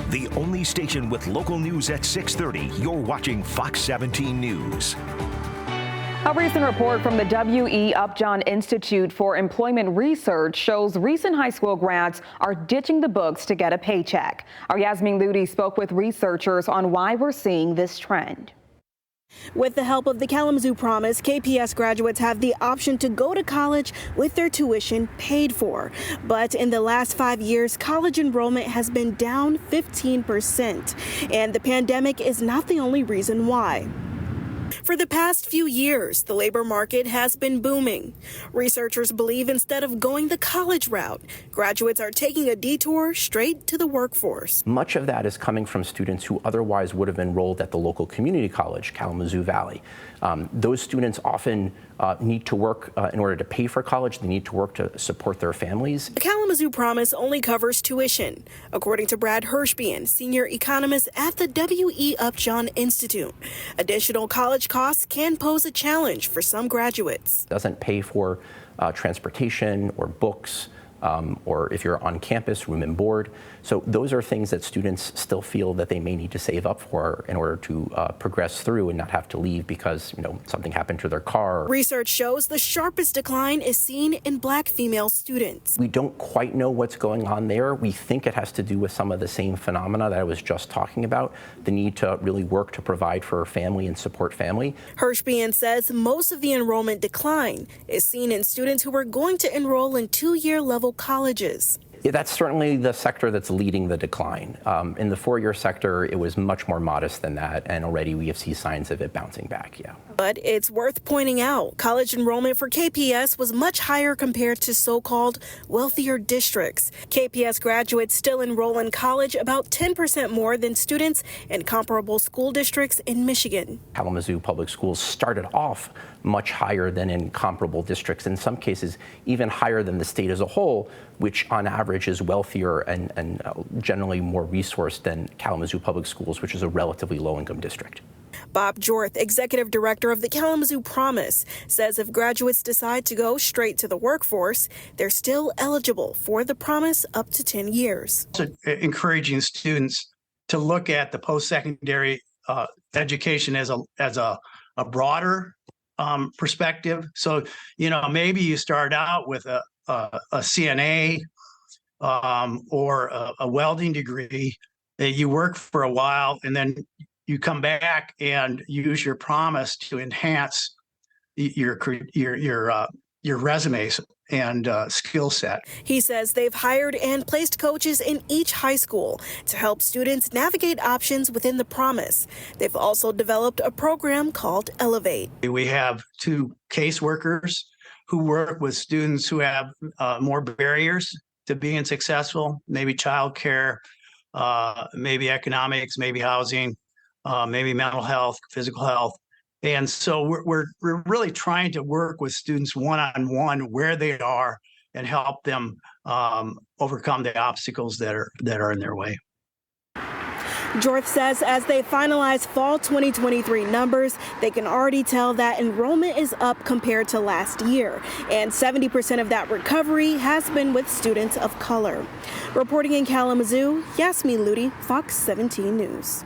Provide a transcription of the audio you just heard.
The only station with local news at 6:30. You're watching Fox 17 News. A recent report from the W.E. Upjohn Institute for Employment Research shows recent high school grads are ditching the books to get a paycheck. Our Yasmin Ludi spoke with researchers on why we're seeing this trend. With the help of the Kalamazoo Promise, KPS graduates have the option to go to college with their tuition paid for. But in the last 5 years, college enrollment has been down 15%. And the pandemic is not the only reason why. For the past few years, the labor market has been booming. Researchers believe instead of going the college route, graduates are taking a detour straight to the workforce. Much of that is coming from students who otherwise would have enrolled at the local community college, Kalamazoo Valley. Those students often need to work in order to pay for college. They need to work to support their families. The Kalamazoo Promise only covers tuition, according to Brad Hirschbian, senior economist at the W.E. Upjohn Institute. Additional college costs can pose a challenge for some graduates. It doesn't pay for transportation or books, or if you're on campus, room and board. So those are things that students still feel that they may need to save up for in order to progress through and not have to leave because, something happened to their car. Research shows the sharpest decline is seen in Black female students. We don't quite know what's going on there. We think it has to do with some of the same phenomena that I was just talking about, the need to really work to provide for family and support family. Hirschbian says most of the enrollment decline is seen in students who are going to enroll in two-year level colleges. Yeah, that's certainly the sector that's leading the decline. In the four-year sector, it was much more modest than that, and already we have seen signs of it bouncing back, yeah. But it's worth pointing out, college enrollment for KPS was much higher compared to so-called wealthier districts. KPS graduates still enroll in college about 10% more than students in comparable school districts in Michigan. Kalamazoo Public Schools started off much higher than in comparable districts, in some cases even higher than the state as a whole, which on average is wealthier and generally more resourced than Kalamazoo Public Schools, which is a relatively low-income district. Bob Jorth, executive director of the Kalamazoo Promise, says if graduates decide to go straight to the workforce, they're still eligible for the Promise up to 10 years. Also encouraging students to look at the post-secondary education as a broader perspective. So, maybe you start out with a CNA or a welding degree, that you work for a while and then you come back and use your Promise to enhance your resumes and skill set. He says they've hired and placed coaches in each high school to help students navigate options within the Promise. They've also developed a program called Elevate. We have 2 caseworkers who work with students who have more barriers to being successful, maybe childcare, maybe economics, maybe housing, maybe mental health, physical health. And so we're really trying to work with students one-on-one where they are and help them overcome the obstacles that are in their way. Jorth says as they finalize fall 2023 numbers, they can already tell that enrollment is up compared to last year, and 70% of that recovery has been with students of color. Reporting in Kalamazoo, Yasmin Ludi, Fox 17 News.